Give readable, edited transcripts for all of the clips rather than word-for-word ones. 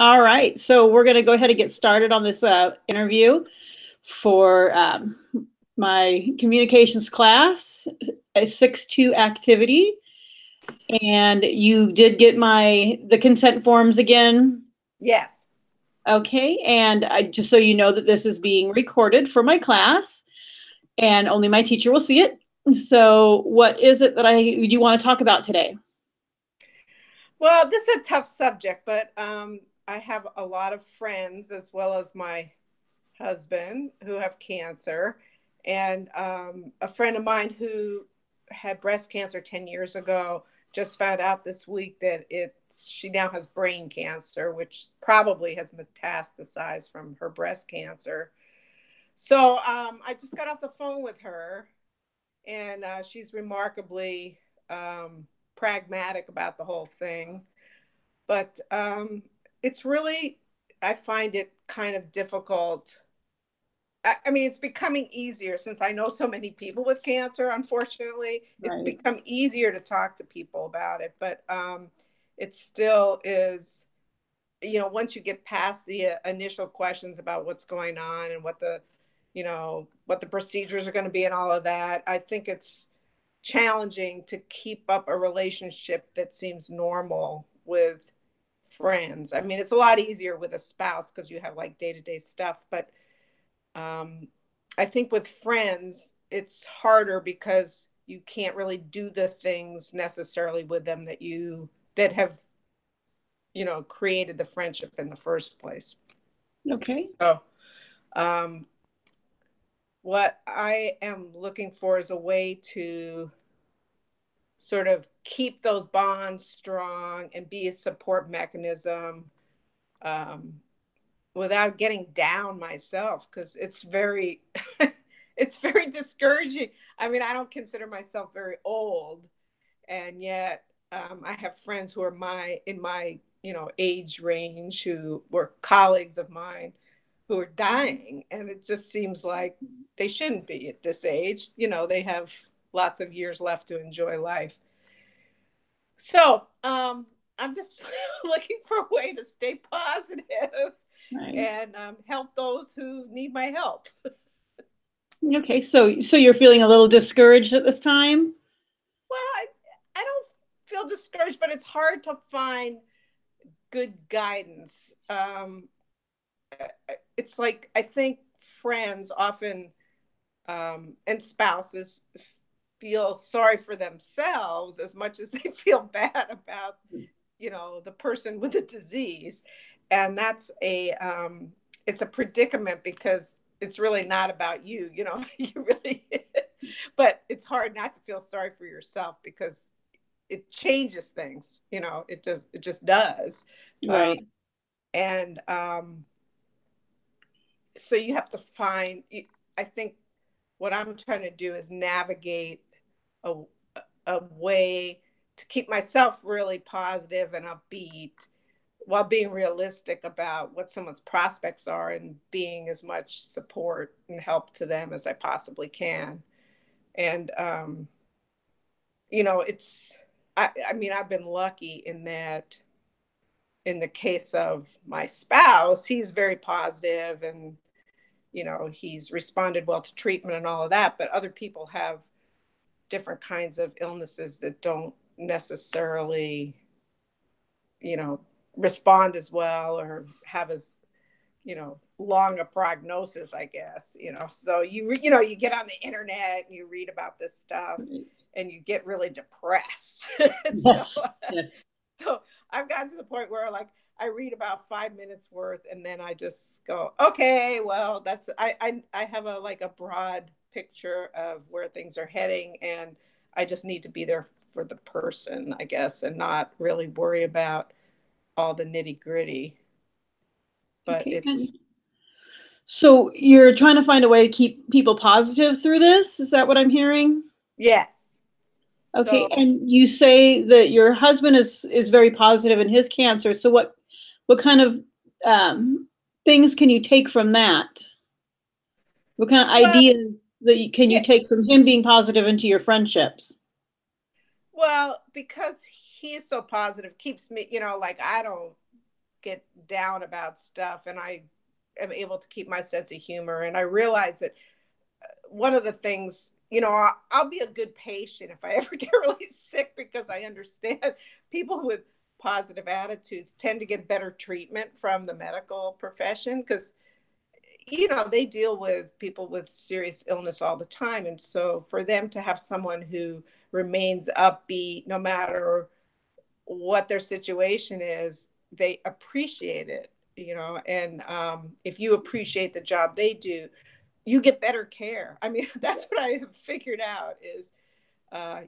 All right, so we're going to go ahead and get started on this interview for my communications class, a 6-2 activity. And you did get the consent forms again? Yes. Okay, and just so you know that this is being recorded for my class, and only my teacher will see it. So what is it that you want to talk about today? Well, this is a tough subject, but I have a lot of friends as well as my husband who have cancer. And a friend of mine who had breast cancer 10 years ago just found out this week that she now has brain cancer, which probably has metastasized from her breast cancer. So I just got off the phone with her, and she's remarkably pragmatic about the whole thing. But it's really, I find it kind of difficult. I mean, it's becoming easier since I know so many people with cancer. Unfortunately, it's Right. become easier to talk to people about it, but it still is, once you get past the initial questions about what's going on and what the procedures are going to be and all of that, I think it's challenging to keep up a relationship that seems normal with friends. I mean, it's a lot easier with a spouse because you have like day-to-day stuff, but um, I think with friends, it's harder because you can't really do the things necessarily with them that have, created the friendship in the first place. Okay. So, um, what I am looking for is a way to sort of keep those bonds strong and be a support mechanism, um, without getting down myself, because it's very it's very discouraging. I mean, I don't consider myself very old, and yet I have friends who are in my age range who were colleagues of mine who are dying, and it just seems like they shouldn't be at this age. They have lots of years left to enjoy life. So I'm just looking for a way to stay positive Right. and help those who need my help. Okay, so you're feeling a little discouraged at this time? Well, I don't feel discouraged, but it's hard to find good guidance. It's like I think friends often, and spouses feel sorry for themselves as much as they feel bad about the person with the disease, and that's it's a predicament because it's really not about you. You really but it's hard not to feel sorry for yourself because it changes things. It just does. um, Right. and So you have to find, I think what I'm trying to do is navigate a, a way to keep myself really positive and upbeat while being realistic about what someone's prospects are and being as much support and help to them as I possibly can. And, I mean, I've been lucky in that in the case of my spouse, he's very positive and, he's responded well to treatment and all of that. But other people have different kinds of illnesses that don't necessarily, you know, respond as well or have as, long a prognosis, I guess. So you get on the internet and you read about this stuff Right. and you get really depressed. so Yes. Yes. so I've gotten to the point where like I read about 5 minutes worth and then I just go, okay, well, I have a broad picture of where things are heading, and I just need to be there for the person, I guess, and not really worry about all the nitty gritty. But Okay. it's So you're trying to find a way to keep people positive through this? Is that what I'm hearing? yes. Okay, So and you say that your husband is very positive in his cancer. So what kind of things can you take from that? What kind of well, ideas can you yeah, take from him being positive into your friendships? well, because he is so positive, keeps me, like I don't. get down about stuff, and I am able to keep my sense of humor. And I realize that one of the things, you know, I'll be a good patient if I ever get really sick, because I understand people with positive attitudes tend to get better treatment from the medical profession, because, you know, they deal with people with serious illness all the time. And so for them to have someone who remains upbeat no matter what their situation is, they appreciate it, you know. And if you appreciate the job they do, you get better care. I mean, that's what I have figured out is,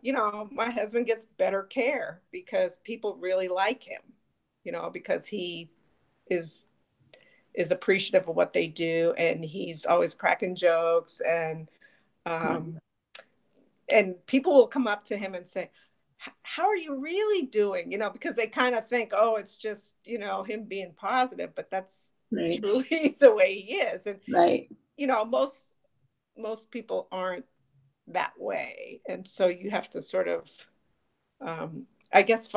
you know, my husband gets better care because people really like him, you know, because he is appreciative of what they do, and he's always cracking jokes, um, and people will come up to him and say, how are you really doing? You know, because they kind of think, oh, it's just, you know, him being positive, but that's Right. truly the way he is. And, Right. you know, most people aren't that way. And so you have to sort of, I guess,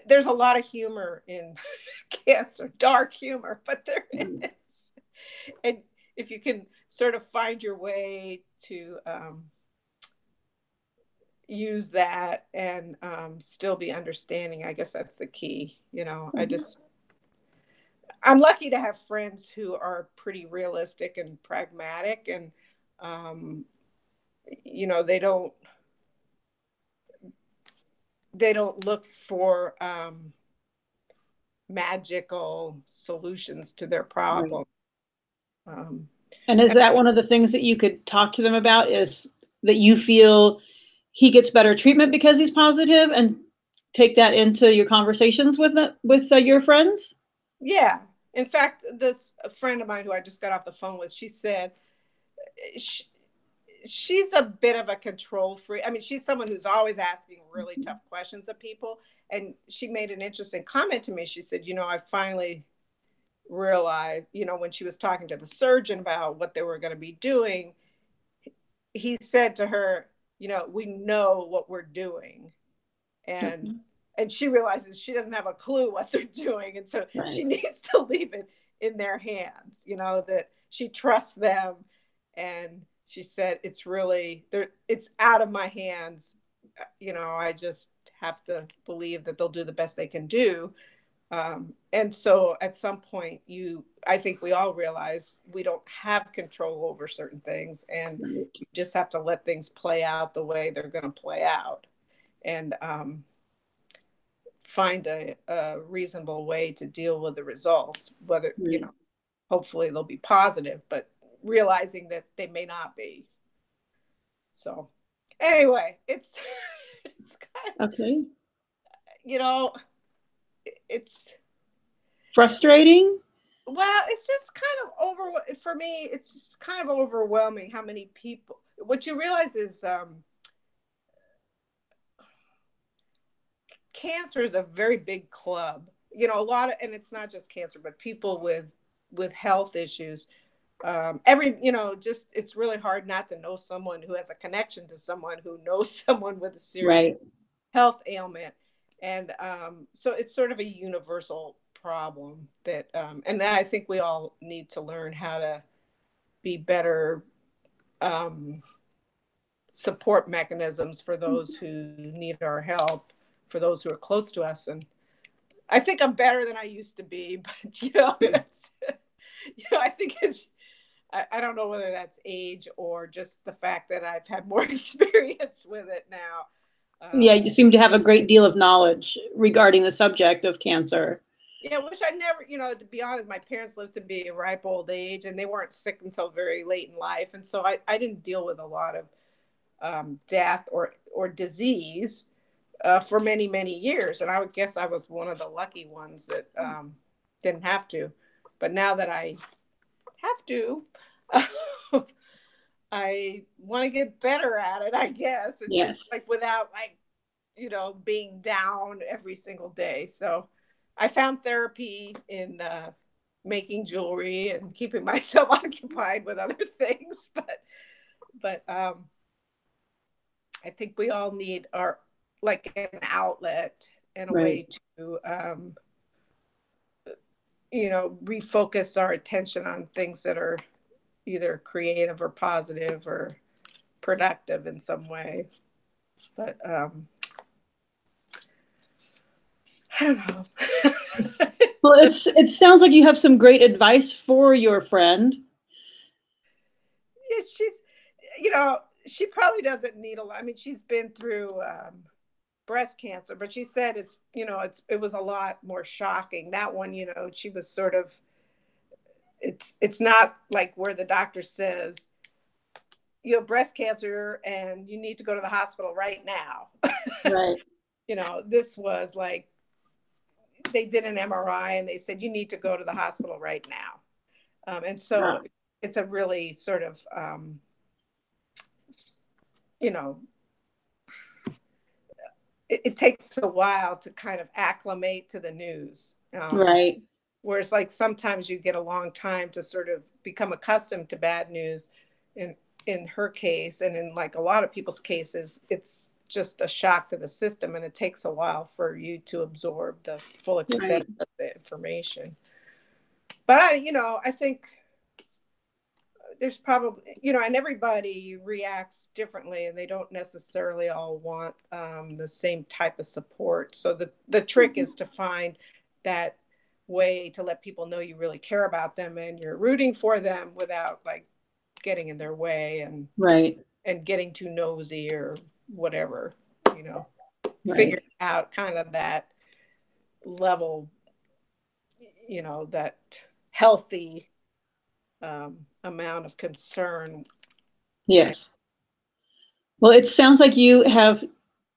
there's a lot of humor in cancer, dark humor, but there is. And if you can sort of find your way to use that and still be understanding, I guess that's the key. You know, I'm lucky to have friends who are pretty realistic and pragmatic, and you know, they don't look for magical solutions to their Right. problem. Um, And is that one of the things that you could talk to them about, is that you feel he gets better treatment because he's positive, and take that into your conversations with your friends? yeah. In fact, this a friend of mine who I just got off the phone with, she said she, she's a bit of a control freak. I mean, she's someone who's always asking really tough questions of people. And she made an interesting comment to me. She said, you know, I finally realized, you know, when she was talking to the surgeon about what they were going to be doing, he said to her, you know, we know what we're doing. And Okay. she realizes she doesn't have a clue what they're doing, and so she Right. needs to leave it in their hands, you know, that she trusts them. And she said, it's really there, it's out of my hands, you know, I just have to believe that they'll do the best they can do. And so at some point, I think we all realize we don't have control over certain things, and Right. you just have to let things play out the way they're going to play out. And find a reasonable way to deal with the results, whether, you Right. know, hopefully they'll be positive, but realizing that they may not be. So anyway, it's kind of, Okay. you know, it's, Frustrating? well, it's just kind of for me, it's just kind of overwhelming how many people, what you realize is cancer is a very big club, you know, a lot of, and it's not just cancer, but people with health issues, you know, just it's really hard not to know someone who has a connection to someone who knows someone with a serious Right. health ailment. And so it's sort of a universal problem that and I think we all need to learn how to be better um, support mechanisms for those who need our help, for those who are close to us. And I think I'm better than I used to be, but you know, that's, you know, I think it's, I don't know whether that's age or just the fact that I've had more experience with it now. Yeah, you seem to have a great deal of knowledge regarding the subject of cancer. Yeah, which I never, you know, to be honest, my parents lived to be a ripe old age, and they weren't sick until very late in life. And so I didn't deal with a lot of death or disease for many, many years. And I would guess I was one of the lucky ones that didn't have to. But now that I have to, I want to get better at it, I guess, and just Yes. like without like, you know, being down every single day. So I found therapy in making jewelry and keeping myself occupied with other things. But I think we all need our like an outlet and a Right. way to refocus our attention on things that are either creative or positive or productive in some way. But I don't know. Well, it sounds like you have some great advice for your friend. Yeah, she probably doesn't need a lot. I mean, she's been through breast cancer, but she said it was a lot more shocking. That one, she was sort of, it's not like where the doctor says you have breast cancer and you need to go to the hospital right now. Right. This was like they did an MRI and they said you need to go to the hospital right now. And so wow. It's a really sort of, it takes a while to kind of acclimate to the news. Right. Whereas like sometimes you get a long time to sort of become accustomed to bad news. In her case, and in like a lot of people's cases, it's just a shock to the system, and it takes a while for you to absorb the full extent of the information. But I think there's probably, and everybody reacts differently, and they don't necessarily all want the same type of support. So the trick is to find that way to let people know you really care about them and you're rooting for them without like getting in their way and getting too nosy or whatever, figuring out kind of that level, that healthy amount of concern. Yes. Well, it sounds like you have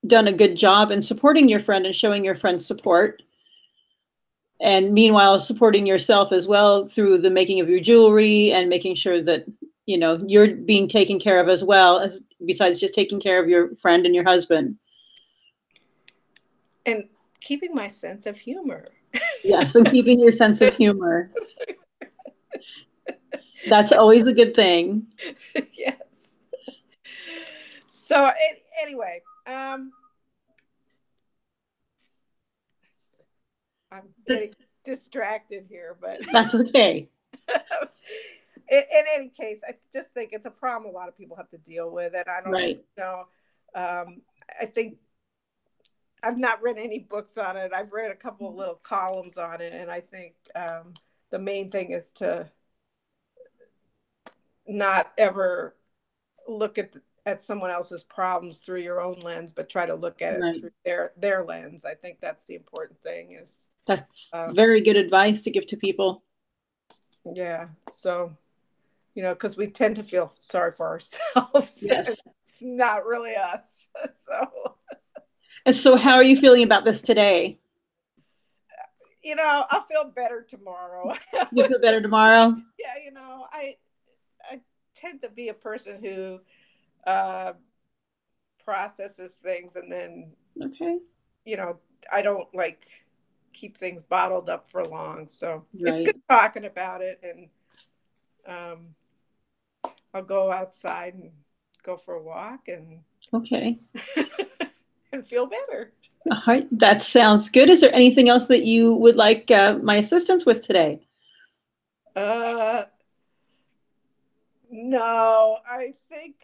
done a good job in supporting your friend and showing your friend support. And meanwhile, supporting yourself as well through the making of your jewelry and making sure that, you're being taken care of as well, besides just taking care of your friend and your husband. And keeping my sense of humor. Yes, and keeping your sense of humor. That's always a good thing. Yes. So anyway, I'm getting distracted here, but that's okay. In any case, I just think it's a problem a lot of people have to deal with, and I don't know. I think I've not read any books on it. I've read a couple of little columns on it, and I think the main thing is to not ever look at someone else's problems through your own lens, but try to look at it through their lens. I think that's the important thing. That's very good advice to give to people. Yeah. So, because we tend to feel sorry for ourselves. Yes. It's not really us. And so how are you feeling about this today? I'll feel better tomorrow. You feel better tomorrow? Yeah. I tend to be a person who processes things, and then, I don't like keep things bottled up for long. So it's good talking about it, and I'll go outside and go for a walk and and feel better. All right, that sounds good. Is there anything else that you would like my assistance with today? No, I think.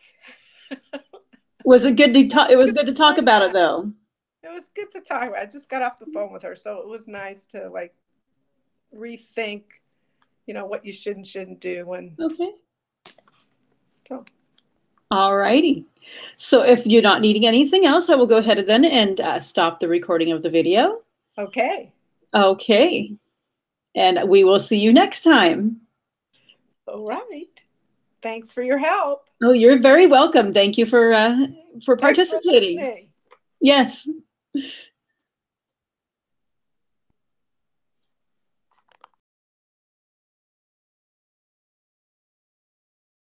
Was it good to talk? It was good to talk about it, though. It was good to talk about. I just got off the phone with her, so it was nice to like rethink, what you should and shouldn't do when. So. All righty. So if you're not needing anything else, I will go ahead then and stop the recording of the video. Okay. Okay. And we will see you next time. All right. Thanks for your help. Oh, you're very welcome. Thank you for participating. Thanks for listening. Yes.